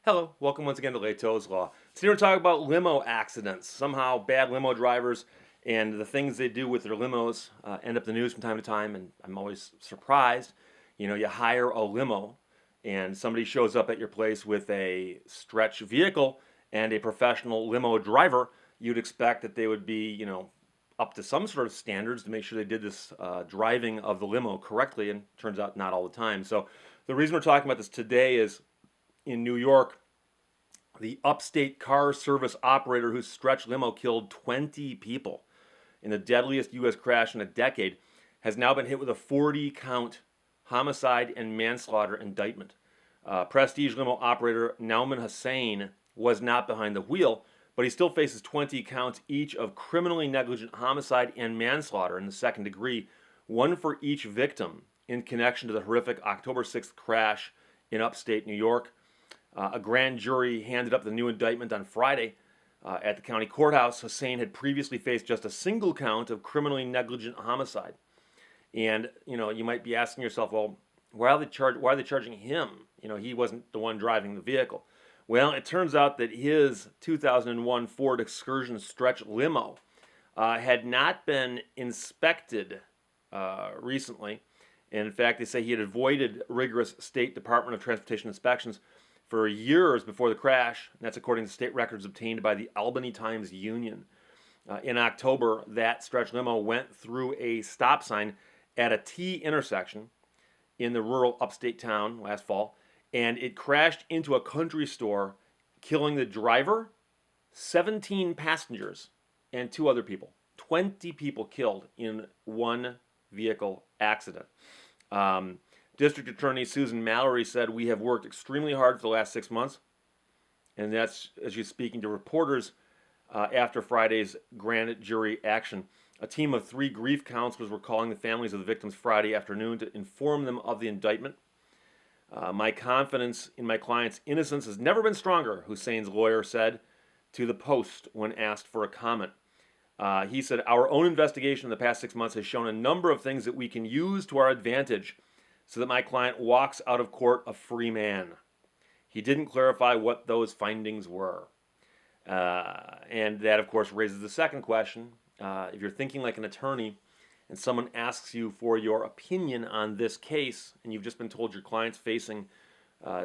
Hello, welcome once again to Lehto's Law. Today we're talking about limo accidents. Somehow bad limo drivers and the things they do with their limos end up in the news from time to time, and I'm always surprised. You hire a limo and somebody shows up at your place with a stretch vehicle and a professional limo driver. You'd expect that they would be, up to some sort of standards to make sure they did this driving of the limo correctly, and turns out not all the time. So the reason we're talking about this today is in New York, the upstate car service operator whose stretch limo killed 20 people in the deadliest U.S. crash in a decade has now been hit with a 40-count homicide and manslaughter indictment. Prestige limo operator Nauman Hussain was not behind the wheel, but he still faces 20 counts each of criminally negligent homicide and manslaughter in the second degree, one for each victim in connection to the horrific October 6th crash in upstate New York. A grand jury handed up the new indictment on Friday at the county courthouse. Hussain had previously faced just a single count of criminally negligent homicide. And, you might be asking yourself, well, why are they charging him? He wasn't the one driving the vehicle. Well, it turns out that his 2001 Ford Excursion stretch limo had not been inspected recently. And in fact, they say he had avoided rigorous State Department of Transportation inspections for years before the crash. And that's according to state records obtained by the Albany Times-Union. In October, that stretch limo went through a stop sign at a T intersection in the rural upstate town last fall, and it crashed into a country store, killing the driver, 17 passengers, and 2 other people. 20 people killed in one vehicle accident. District Attorney Susan Mallory said, "We have worked extremely hard for the last 6 months." And that's as she's speaking to reporters after Friday's grand jury action. A team of 3 grief counselors were calling the families of the victims Friday afternoon to inform them of the indictment. My confidence in my client's innocence has never been stronger, Hussain's lawyer said to the Post when asked for a comment. He said, "Our own investigation in the past 6 months has shown a number of things that we can use to our advantage so that my client walks out of court a free man." He didn't clarify what those findings were. And that, of course, raises the second question. If you're thinking like an attorney and someone asks you for your opinion on this case, and you've just been told your client's facing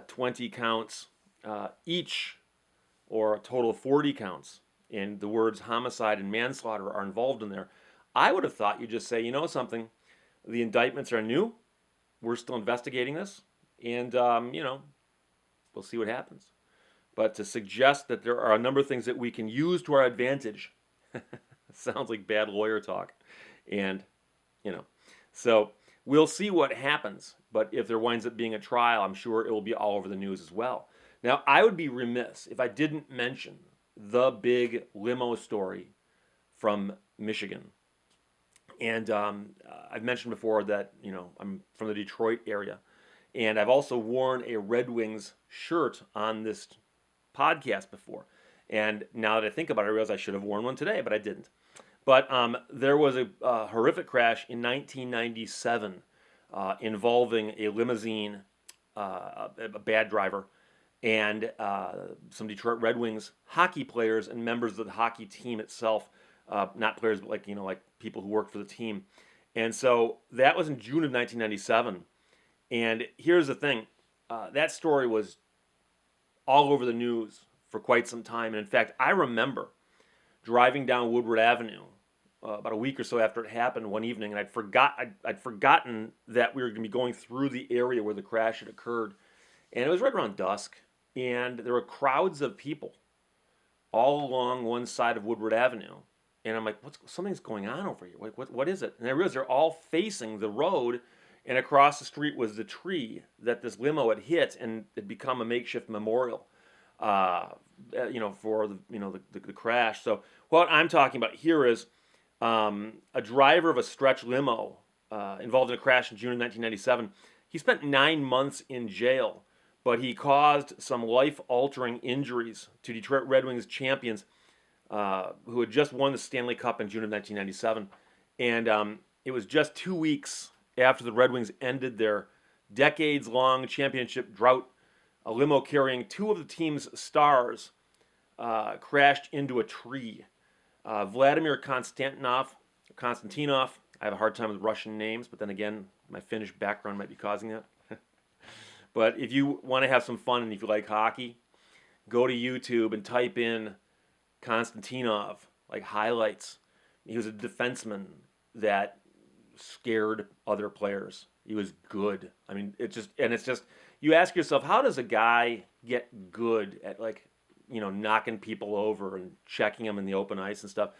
20 counts each, or a total of 40 counts, and the words homicide and manslaughter are involved in there, I would have thought you'd just say, you know something, the indictments are new. We're still investigating this, and, we'll see what happens. But to suggest that there are a number of things that we can use to our advantage sounds like bad lawyer talk. And, so we'll see what happens. But if there winds up being a trial, I'm sure it will be all over the news as well. Now, I would be remiss if I didn't mention the big limo story from Michigan. And I've mentioned before that, I'm from the Detroit area. And I've also worn a Red Wings shirt on this podcast before. And now that I think about it, I realize I should have worn one today, but I didn't. But there was a horrific crash in 1997 involving a limousine, a bad driver, and some Detroit Red Wings hockey players and members of the hockey team itself. Not players, but like people who worked for the team. And so that was in June of 1997. And here's the thing. That story was all over the news for quite some time. And in fact, I remember driving down Woodward Avenue about a week or so after it happened one evening, and I'd forgotten that we were going to be going through the area where the crash had occurred. And it was right around dusk, and there were crowds of people all along one side of Woodward Avenue. And I'm like, something's going on over here. What is it? And I realized they're all facing the road, and across the street was the tree that this limo had hit, and had become a makeshift memorial, for the crash. So what I'm talking about here is a driver of a stretch limo involved in a crash in June of 1997. He spent 9 months in jail, but he caused some life-altering injuries to Detroit Red Wings champions who had just won the Stanley Cup in June of 1997. And it was just 2 weeks after the Red Wings ended their decades-long championship drought A limo carrying two of the team's stars crashed into a tree. Vladimir Konstantinov, I have a hard time with Russian names, but then again, my Finnish background might be causing that. But if you want to have some fun and if you like hockey, go to YouTube and type in Konstantinov, like highlights. He was a defenseman that scared other players. He was good. I mean, it's just, you ask yourself, how does a guy get good at, like, knocking people over and checking them in the open ice and stuff?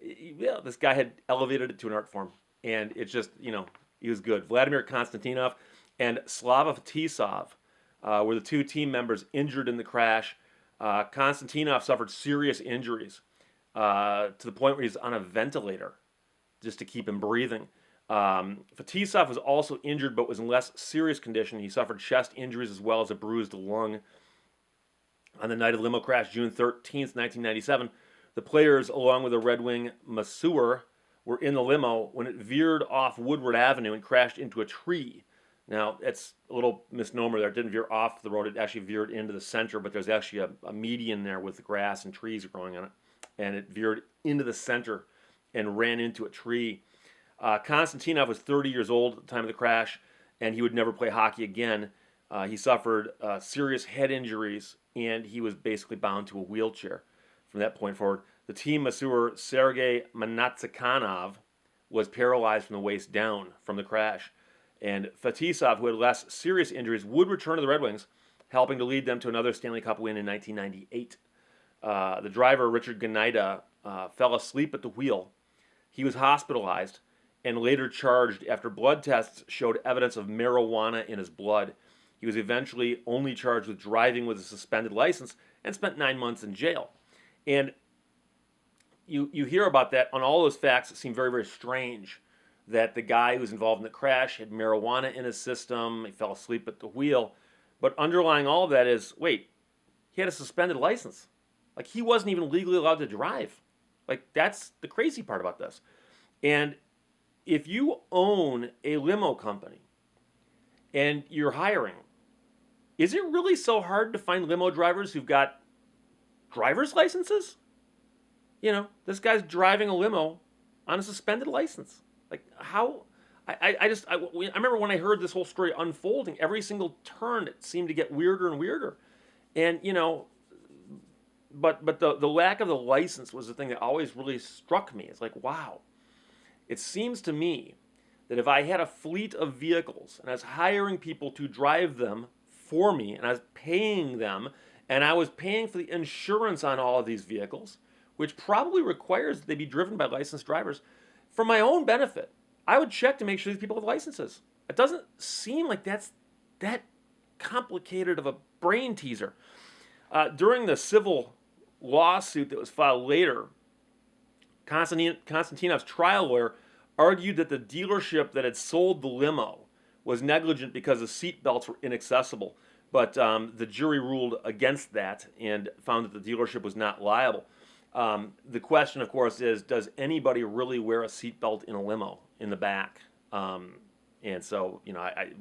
Yeah, this guy had elevated it to an art form, and it's just, he was good. Vladimir Konstantinov and Slava Fetisov were the two team members injured in the crash. Konstantinov suffered serious injuries to the point where he's on a ventilator just to keep him breathing. Fetisov was also injured but was in less serious condition. He suffered chest injuries as well as a bruised lung. On the night of the limo crash, June 13th, 1997, the players, along with the Red Wing masseur, were in the limo when it veered off Woodward Avenue and crashed into a tree. Now, it's a little misnomer there. It didn't veer off the road. It actually veered into the center, but there's actually a median there with grass and trees growing on it. And it veered into the center and ran into a tree. Konstantinov was 30 years old at the time of the crash, and he would never play hockey again. He suffered serious head injuries, and he was basically bound to a wheelchair from that point forward. The team masseur, Sergei Manatsakanov, was paralyzed from the waist down from the crash. And Fetisov, who had less serious injuries, would return to the Red Wings, helping to lead them to another Stanley Cup win in 1998. The driver, Richard Gnida, fell asleep at the wheel. He was hospitalized and later charged after blood tests showed evidence of marijuana in his blood. He was eventually only charged with driving with a suspended license and spent 9 months in jail. And you hear about that on all those facts. It seemed very, very strange that the guy who was involved in the crash had marijuana in his system. He fell asleep at the wheel. But underlying all of that is, wait, he had a suspended license. Like, he wasn't even legally allowed to drive. Like, that's the crazy part about this. And if you own a limo company and you're hiring, is it really so hard to find limo drivers who've got driver's licenses? This guy's driving a limo on a suspended license. Like, how? I remember when I heard this whole story unfolding, every single turn it seemed to get weirder and weirder. And, but the lack of the license was the thing that always really struck me. It's like, wow. It seems to me that if I had a fleet of vehicles and I was hiring people to drive them for me and I was paying them and I was paying for the insurance on all of these vehicles, which probably requires that they be driven by licensed drivers, for my own benefit, I would check to make sure these people have licenses. It doesn't seem like that's that complicated of a brain teaser. During the civil lawsuit that was filed later, Konstantinov's trial lawyer argued that the dealership that had sold the limo was negligent because the seat belts were inaccessible. But the jury ruled against that and found that the dealership was not liable. The question, of course, is, does anybody really wear a seatbelt in a limo in the back? And so,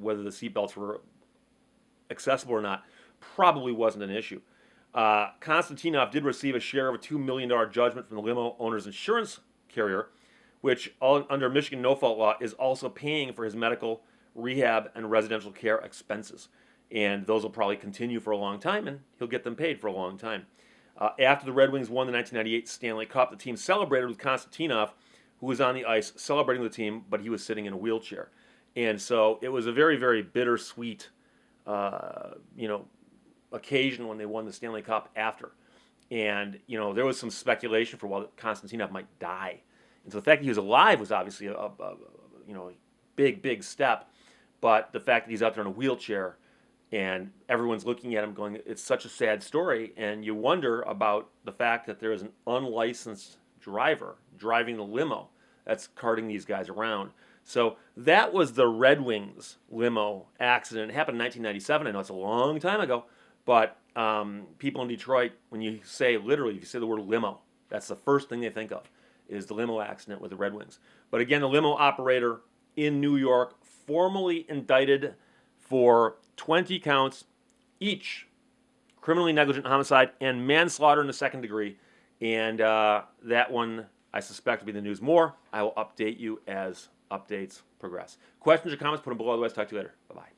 whether the seatbelts were accessible or not probably wasn't an issue. Konstantinov did receive a share of a $2 million judgment from the limo owner's insurance carrier, which under Michigan no-fault law is also paying for his medical, rehab, and residential care expenses. And those will probably continue for a long time, and he'll get them paid for a long time. After the Red Wings won the 1998 Stanley Cup, the team celebrated with Konstantinov, who was on the ice celebrating the team, but he was sitting in a wheelchair. And so it was a very, very bittersweet, occasion when they won the Stanley Cup after. And, there was some speculation for a while that Konstantinov might die. And so the fact that he was alive was obviously a big, big step. But the fact that he's out there in a wheelchair and everyone's looking at him going, it's such a sad story. And you wonder about the fact that there is an unlicensed driver driving the limo that's carting these guys around. So that was the Red Wings limo accident. It happened in 1997. I know it's a long time ago. But people in Detroit, when you say, literally, if you say the word limo, that's the first thing they think of, is the limo accident with the Red Wings. But again, the limo operator in New York formally indicted for 20 counts, each criminally negligent homicide, and manslaughter in the second degree. And that one, I suspect, will be in the news more. I will update you as updates progress. Questions or comments, put them below. Otherwise, talk to you later. Bye-bye.